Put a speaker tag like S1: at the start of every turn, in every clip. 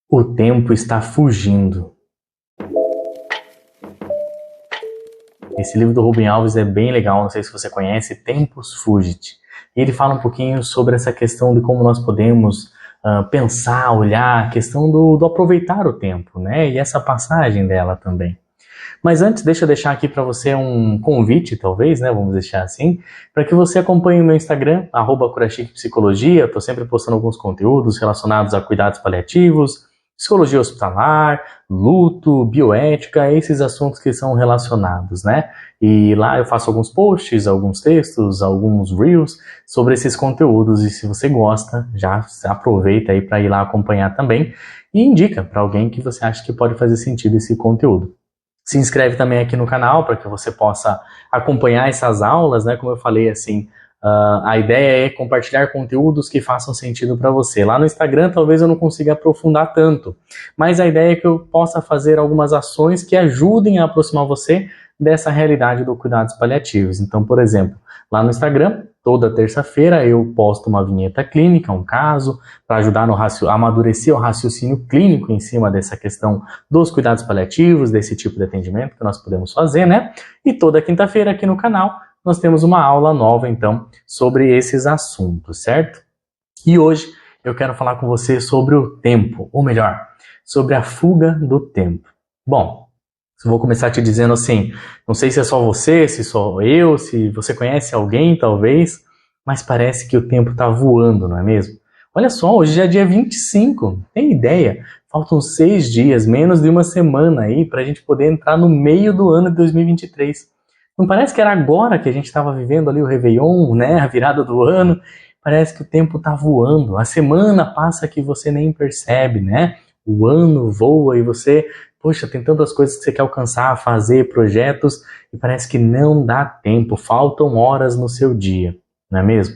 S1: O tempo está fugindo. Esse livro do Rubem Alves é bem legal, não sei se você conhece, Tempus Fugit. E ele fala um pouquinho sobre essa questão de como nós podemos pensar, olhar, a questão do aproveitar o tempo, né? E essa passagem dela também. Mas antes, deixa eu deixar aqui para você um convite, talvez, né? Vamos deixar assim, para que você acompanhe o meu Instagram, @CuraChiquePsicologia. Estou sempre postando alguns conteúdos relacionados a cuidados paliativos, psicologia hospitalar, luto, bioética, esses assuntos que são relacionados, né? E lá eu faço alguns posts, alguns textos, alguns reels sobre esses conteúdos. E se você gosta, já aproveita aí para ir lá acompanhar também e indica para alguém que você acha que pode fazer sentido esse conteúdo. Se inscreve também aqui no canal para que você possa acompanhar essas aulas, né? Como eu falei, assim, a ideia é compartilhar conteúdos que façam sentido para você. Lá no Instagram talvez eu não consiga aprofundar tanto, mas a ideia é que eu possa fazer algumas ações que ajudem a aproximar você dessa realidade do cuidados paliativos. Então, por exemplo, lá no Instagram, toda terça-feira eu posto uma vinheta clínica, um caso, para ajudar a amadurecer o raciocínio clínico em cima dessa questão dos cuidados paliativos, desse tipo de atendimento que nós podemos fazer, né? E toda quinta-feira aqui no canal nós temos uma aula nova, então, sobre esses assuntos, certo? E hoje eu quero falar com você sobre o tempo, ou melhor, sobre a fuga do tempo. Bom, eu vou começar te dizendo assim, não sei se é só você, se sou eu, se você conhece alguém, talvez, mas parece que o tempo está voando, não é mesmo? Olha só, hoje já é dia 25, tem ideia? Faltam 6 dias, menos de uma semana aí, para a gente poder entrar no meio do ano de 2023. Não parece que era agora que a gente estava vivendo ali o Réveillon, né? A virada do ano. Parece que o tempo está voando. A semana passa que você nem percebe, né? O ano voa e você, poxa, tem tantas coisas que você quer alcançar, fazer, projetos, e parece que não dá tempo, faltam horas no seu dia, não é mesmo?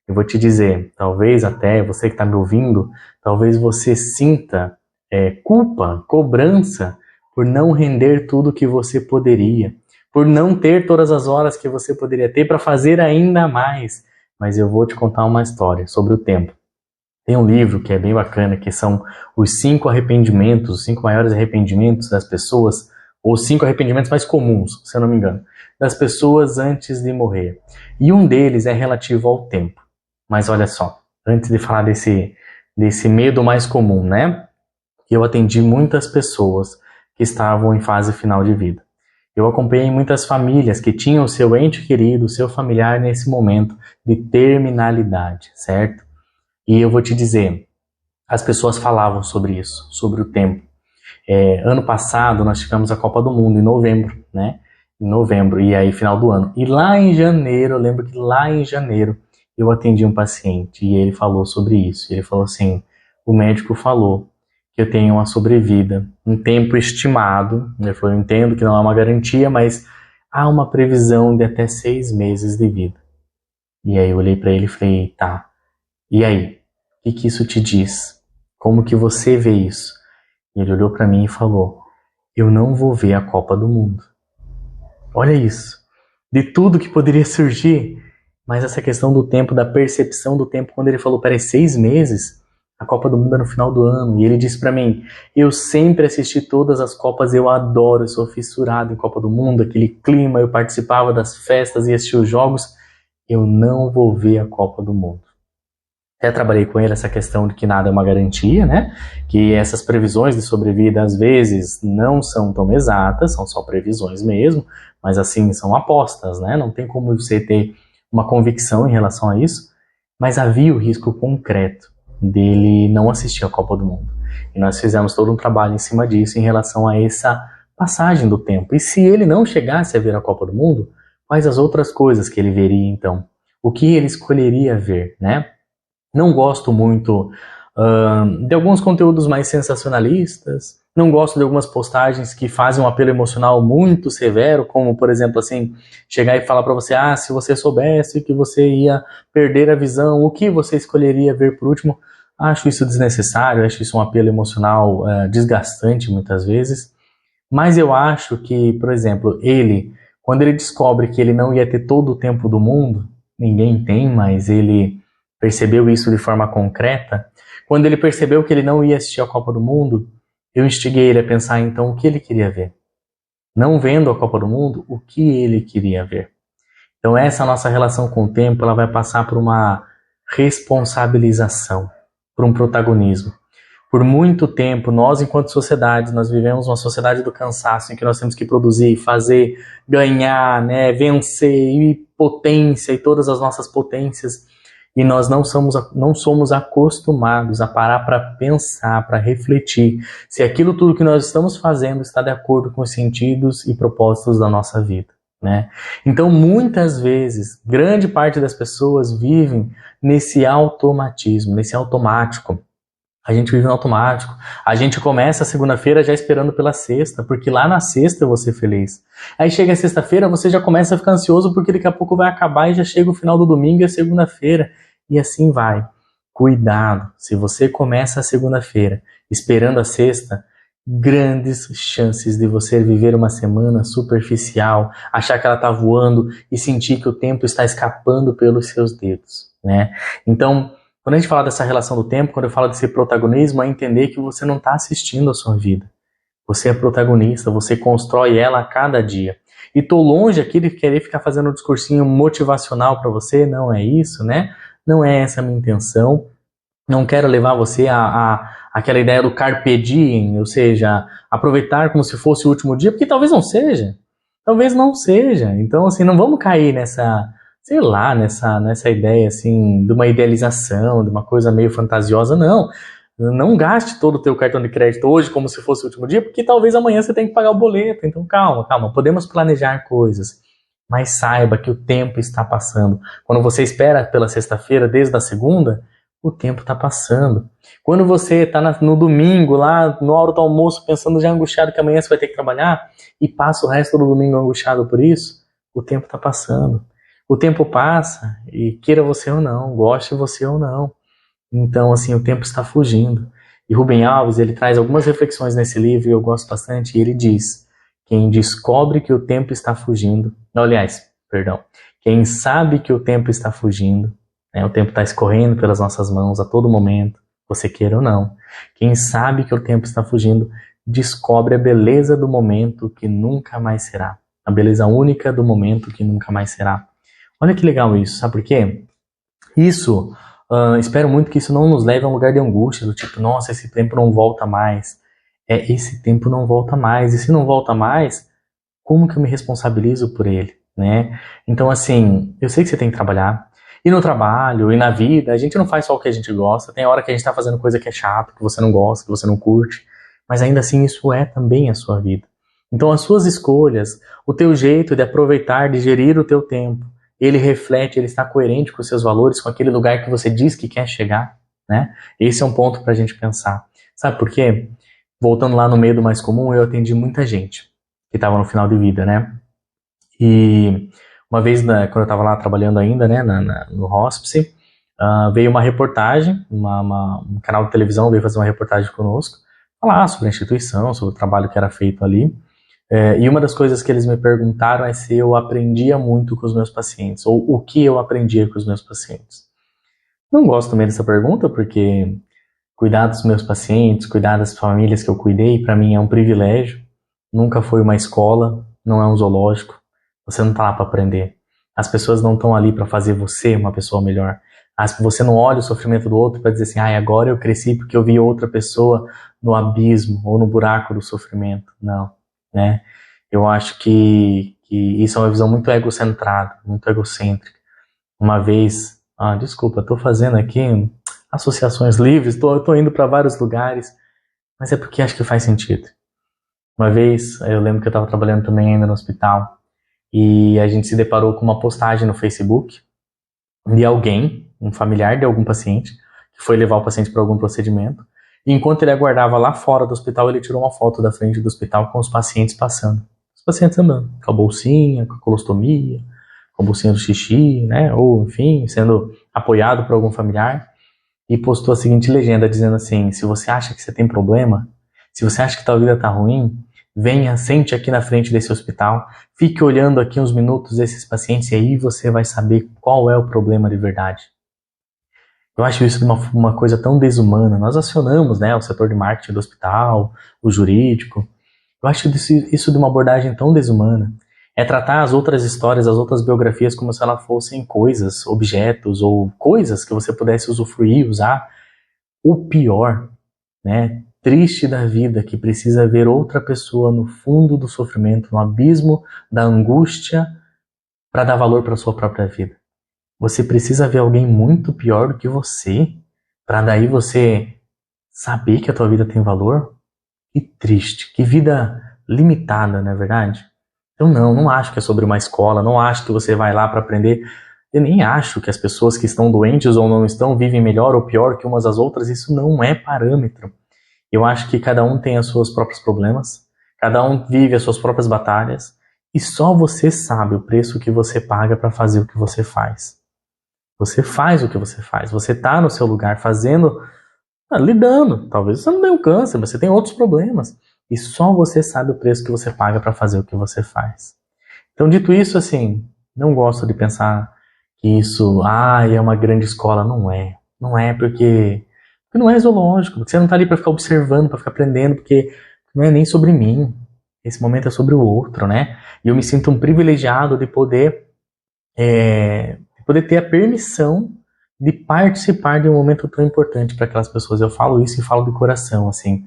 S1: Eu vou te dizer, talvez até você que está me ouvindo, talvez você sinta culpa, cobrança por não render tudo que você poderia, por não ter todas as horas que você poderia ter para fazer ainda mais. Mas eu vou te contar uma história sobre o tempo. Tem um livro que é bem bacana, que são os 5 arrependimentos, os 5 maiores arrependimentos das pessoas, ou os 5 arrependimentos mais comuns, se eu não me engano, das pessoas antes de morrer. E um deles é relativo ao tempo. Mas olha só, antes de falar desse medo mais comum, né? Eu atendi muitas pessoas que estavam em fase final de vida. Eu acompanhei muitas famílias que tinham seu ente querido, seu familiar nesse momento de terminalidade, certo? E eu vou te dizer, as pessoas falavam sobre isso, sobre o tempo. Ano passado nós tivemos a Copa do Mundo em novembro, né? Em novembro, e aí final do ano. E lá em janeiro, eu lembro que lá em janeiro eu atendi um paciente e ele falou sobre isso. Ele falou assim, o médico falou que eu tenho uma sobrevida, um tempo estimado. Ele falou, eu entendo que não é uma garantia, mas há uma previsão de até 6 meses de vida. E aí eu olhei para ele e falei, tá, e aí? O que isso te diz? Como que você vê isso? E ele olhou para mim e falou, eu não vou ver a Copa do Mundo. Olha isso. De tudo que poderia surgir, mas essa questão do tempo, da percepção do tempo, quando ele falou, peraí, 6 meses? A Copa do Mundo é no final do ano. E ele disse pra mim, eu sempre assisti todas as Copas, eu adoro, eu sou fissurado em Copa do Mundo, aquele clima, eu participava das festas e assistia os jogos. Eu não vou ver a Copa do Mundo. Até trabalhei com ele essa questão de que nada é uma garantia, né? Que essas previsões de sobrevida às vezes não são tão exatas, são só previsões mesmo, mas assim, são apostas, né? Não tem como você ter uma convicção em relação a isso, mas havia o risco concreto dele não assistir a Copa do Mundo. E nós fizemos todo um trabalho em cima disso em relação a essa passagem do tempo. E se ele não chegasse a ver a Copa do Mundo, quais as outras coisas que ele veria então? O que ele escolheria ver, né? Não gosto muito de alguns conteúdos mais sensacionalistas, não gosto de algumas postagens que fazem um apelo emocional muito severo, como, por exemplo, assim, chegar e falar para você, se você soubesse que você ia perder a visão, o que você escolheria ver por último? Acho isso desnecessário, acho isso um apelo emocional desgastante muitas vezes, mas eu acho que, por exemplo, quando ele descobre que ele não ia ter todo o tempo do mundo, ninguém tem, mas ele percebeu isso de forma concreta, Quando ele percebeu que ele não ia assistir a Copa do Mundo, eu instiguei ele a pensar então o que ele queria ver. Não vendo a Copa do Mundo, o que ele queria ver. Então essa nossa relação com o tempo, ela vai passar por uma responsabilização, por um protagonismo. Por muito tempo, nós enquanto sociedade, nós vivemos uma sociedade do cansaço em que nós temos que produzir, fazer, ganhar, né, vencer, e potência, e todas as nossas potências. E nós não somos acostumados a parar para pensar, para refletir se aquilo tudo que nós estamos fazendo está de acordo com os sentidos e propósitos da nossa vida, né? Então, muitas vezes, grande parte das pessoas vivem nesse automatismo, nesse automático. A gente vive no automático. A gente começa a segunda-feira já esperando pela sexta, porque lá na sexta eu vou ser feliz. Aí chega a sexta-feira, você já começa a ficar ansioso porque daqui a pouco vai acabar e já chega o final do domingo e a segunda-feira. E assim vai. Cuidado, se você começa a segunda-feira esperando a sexta, grandes chances de você viver uma semana superficial, achar que ela está voando e sentir que o tempo está escapando pelos seus dedos, né? Então, quando a gente fala dessa relação do tempo, quando eu falo desse protagonismo, é entender que você não está assistindo a sua vida. Você é protagonista, você constrói ela a cada dia. E tô longe aqui de querer ficar fazendo um discursinho motivacional para você, não é isso, né? Não é essa a minha intenção. Não quero levar você a aquela ideia do carpe diem, ou seja, aproveitar como se fosse o último dia, porque talvez não seja. Talvez não seja. Então, assim, não vamos cair nessa, sei lá, nessa ideia, assim, de uma idealização, de uma coisa meio fantasiosa, não. Não gaste todo o teu cartão de crédito hoje como se fosse o último dia, porque talvez amanhã você tenha que pagar o boleto. Então, calma. Podemos planejar coisas, mas saiba que o tempo está passando. Quando você espera pela sexta-feira, desde a segunda, o tempo está passando. Quando você está no domingo, lá na hora do almoço, pensando já angustiado que amanhã você vai ter que trabalhar, e passa o resto do domingo angustiado por isso, o tempo está passando. O tempo passa, e queira você ou não, goste você ou não. Então, assim, o tempo está fugindo. E Rubem Alves, ele traz algumas reflexões nesse livro, e eu gosto bastante, e ele diz: quem descobre que o tempo está fugindo, quem sabe que o tempo está fugindo, né, o tempo está escorrendo pelas nossas mãos a todo momento, você queira ou não. Quem sabe que o tempo está fugindo, descobre a beleza do momento que nunca mais será. A beleza única do momento que nunca mais será. Olha que legal isso, sabe por quê? Isso, espero muito que isso não nos leve a um lugar de angústia, do tipo, nossa, esse tempo não volta mais. Esse tempo não volta mais, e se não volta mais, como que eu me responsabilizo por ele, né? Então, assim, eu sei que você tem que trabalhar, e no trabalho, e na vida, a gente não faz só o que a gente gosta, tem hora que a gente está fazendo coisa que é chata, que você não gosta, que você não curte, mas ainda assim isso é também a sua vida. Então as suas escolhas, o teu jeito de aproveitar, de gerir o teu tempo, ele reflete, ele está coerente com os seus valores, com aquele lugar que você diz que quer chegar, né? Esse é um ponto para a gente pensar. Sabe por quê? Voltando lá no meio do mais comum, eu atendi muita gente que estava no final de vida, né? E uma vez, quando eu estava lá trabalhando ainda, né, no hospice, veio uma reportagem, um canal de televisão veio fazer uma reportagem conosco, falar sobre a instituição, sobre o trabalho que era feito ali. E uma das coisas que eles me perguntaram é se eu aprendia muito com os meus pacientes, ou o que eu aprendia com os meus pacientes. Não gosto também dessa pergunta, porque cuidar dos meus pacientes, cuidar das famílias que eu cuidei, para mim é um privilégio. Nunca foi uma escola, não é um zoológico. Você não está lá para aprender. As pessoas não estão ali para fazer você uma pessoa melhor. Você não olha o sofrimento do outro para dizer assim, agora eu cresci porque eu vi outra pessoa no abismo ou no buraco do sofrimento. Não, né? Eu acho que isso é uma visão muito egocentrada, muito egocêntrica. Uma vez, desculpa, estou fazendo aqui associações livres, estou indo para vários lugares, mas é porque acho que faz sentido. Uma vez, eu lembro que eu estava trabalhando também ainda no hospital, e a gente se deparou com uma postagem no Facebook de alguém, um familiar de algum paciente, que foi levar o paciente para algum procedimento, e enquanto ele aguardava lá fora do hospital, ele tirou uma foto da frente do hospital com os pacientes passando. Os pacientes andando, com a bolsinha, com a colostomia, com a bolsinha do xixi, né, ou enfim, sendo apoiado por algum familiar, e postou a seguinte legenda, dizendo assim: se você acha que você tem problema, se você acha que tua vida tá ruim, venha, sente aqui na frente desse hospital, fique olhando aqui uns minutos esses pacientes e aí você vai saber qual é o problema de verdade. Eu acho isso uma coisa tão desumana. Nós acionamos, né, o setor de marketing do hospital, o jurídico. Eu acho isso de uma abordagem tão desumana. É tratar as outras histórias, as outras biografias como se elas fossem coisas, objetos ou coisas que você pudesse usufruir, usar. O pior, né, triste da vida, que precisa ver outra pessoa no fundo do sofrimento, no abismo da angústia, para dar valor para a sua própria vida. Você precisa ver alguém muito pior do que você, para daí você saber que a tua vida tem valor? Que triste, que vida limitada, não é verdade? Eu não acho que é sobre uma escola, não acho que você vai lá para aprender. Eu nem acho que as pessoas que estão doentes ou não estão vivem melhor ou pior que umas às outras, isso não é parâmetro. Eu acho que cada um tem os seus próprios problemas, cada um vive as suas próprias batalhas, e só você sabe o preço que você paga para fazer o que você faz. Você faz o que você faz, você está no seu lugar fazendo, lidando. Talvez você não tenha um câncer, mas você tem outros problemas. E só você sabe o preço que você paga para fazer o que você faz. Então, dito isso, assim, não gosto de pensar que isso, é uma grande escola. Não é. Não é porque não é zoológico, porque você não está ali para ficar observando, para ficar aprendendo, porque não é nem sobre mim. Esse momento é sobre o outro, né? E eu me sinto um privilegiado de poder ter a permissão de participar de um momento tão importante para aquelas pessoas. Eu falo isso e falo de coração, assim.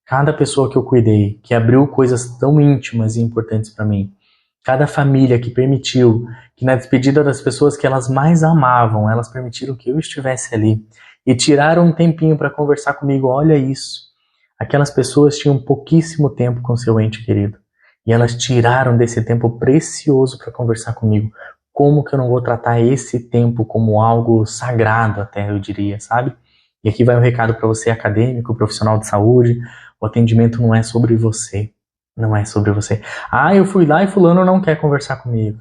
S1: Cada pessoa que eu cuidei, que abriu coisas tão íntimas e importantes para mim, cada família que permitiu, que na despedida das pessoas que elas mais amavam, elas permitiram que eu estivesse ali e tiraram um tempinho para conversar comigo. Olha isso. Aquelas pessoas tinham pouquíssimo tempo com seu ente querido e elas tiraram desse tempo precioso para conversar comigo. Como que eu não vou tratar esse tempo como algo sagrado, até eu diria, sabe? E aqui vai um recado para você, acadêmico, profissional de saúde. O atendimento não é sobre você. Não é sobre você. Eu fui lá e fulano não quer conversar comigo.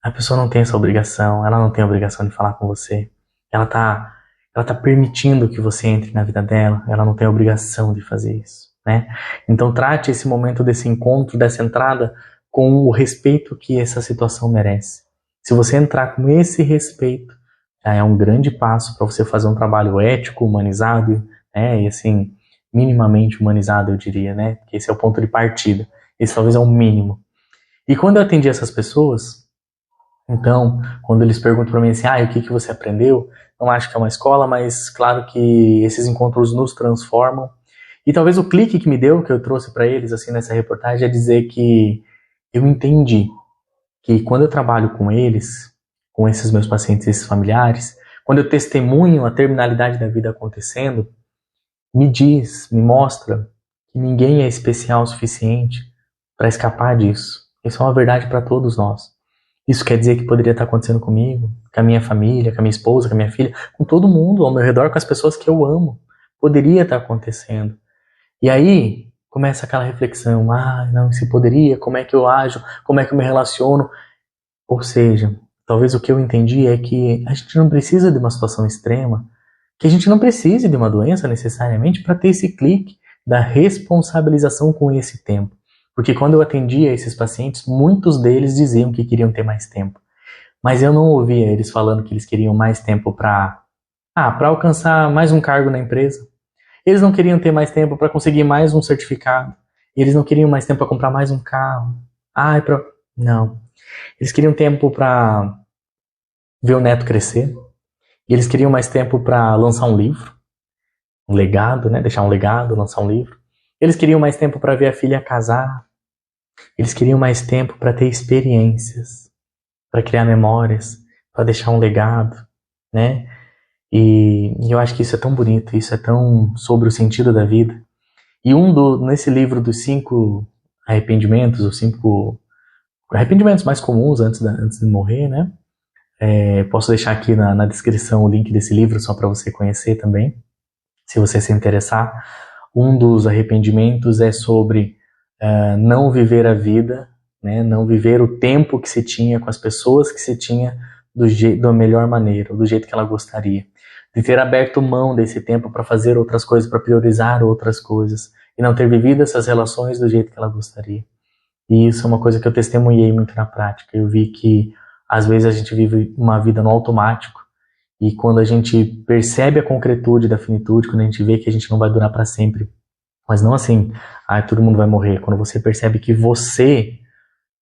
S1: A pessoa não tem essa obrigação. Ela não tem a obrigação de falar com você. Ela tá permitindo que você entre na vida dela. Ela não tem a obrigação de fazer isso, né? Então trate esse momento desse encontro, dessa entrada, com o respeito que essa situação merece. Se você entrar com esse respeito, já é um grande passo para você fazer um trabalho ético, humanizado, né? E assim, minimamente humanizado, eu diria, né? Porque esse é o ponto de partida. Esse talvez é o mínimo. E quando eu atendi essas pessoas, então, quando eles perguntam para mim assim, o que você aprendeu? Não acho que é uma escola, mas claro que esses encontros nos transformam. E talvez o clique que me deu, que eu trouxe para eles assim nessa reportagem, é dizer que eu entendi que quando eu trabalho com eles, com esses meus pacientes, esses familiares, quando eu testemunho a terminalidade da vida acontecendo, me mostra que ninguém é especial o suficiente para escapar disso. Isso é uma verdade para todos nós. Isso quer dizer que poderia estar acontecendo comigo, com a minha família, com a minha esposa, com a minha filha, com todo mundo ao meu redor, com as pessoas que eu amo. Poderia estar acontecendo. E aí começa aquela reflexão, não, se poderia, como é que eu ajo, como é que eu me relaciono? Ou seja, talvez o que eu entendi é que a gente não precisa de uma situação extrema, que a gente não precise de uma doença necessariamente para ter esse clique da responsabilização com esse tempo. Porque quando eu atendia esses pacientes, muitos deles diziam que queriam ter mais tempo. Mas eu não ouvia eles falando que eles queriam mais tempo para alcançar mais um cargo na empresa. Eles não queriam ter mais tempo para conseguir mais um certificado. Eles não queriam mais tempo para comprar mais um carro. Não. Eles queriam tempo para ver o neto crescer. E eles queriam mais tempo para lançar um livro. Um legado, né? Deixar um legado, lançar um livro. Eles queriam mais tempo para ver a filha casar. Eles queriam mais tempo para ter experiências, para criar memórias, para deixar um legado, né? E eu acho que isso é tão bonito, isso é tão sobre o sentido da vida. E nesse livro dos 5 arrependimentos, os 5 arrependimentos mais comuns antes de morrer, né? Posso deixar aqui na descrição o link desse livro só para você conhecer também, se você se interessar. Um dos arrependimentos é sobre não viver a vida, né? Não viver o tempo que se tinha com as pessoas que se tinha da melhor maneira, do jeito que ela gostaria. De ter aberto mão desse tempo para fazer outras coisas, para priorizar outras coisas, e não ter vivido essas relações do jeito que ela gostaria. E isso é uma coisa que eu testemunhei muito na prática. Eu vi que às vezes a gente vive uma vida no automático E quando a gente percebe a concretude da finitude, quando a gente vê que a gente não vai durar para sempre, mas não assim, todo mundo vai morrer. Quando você percebe que você,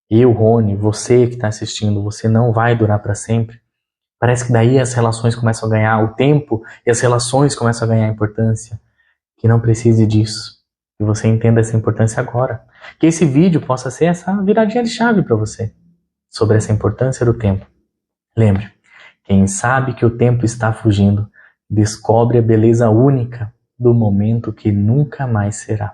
S1: eu, Rony, você que está assistindo, você não vai durar para sempre, parece que daí as relações começam a ganhar o tempo e as relações começam a ganhar importância. Que não precise disso. Que você entenda essa importância agora. Que esse vídeo possa ser essa viradinha de chave para você sobre essa importância do tempo. Lembre, quem sabe que o tempo está fugindo, descobre a beleza única do momento que nunca mais será.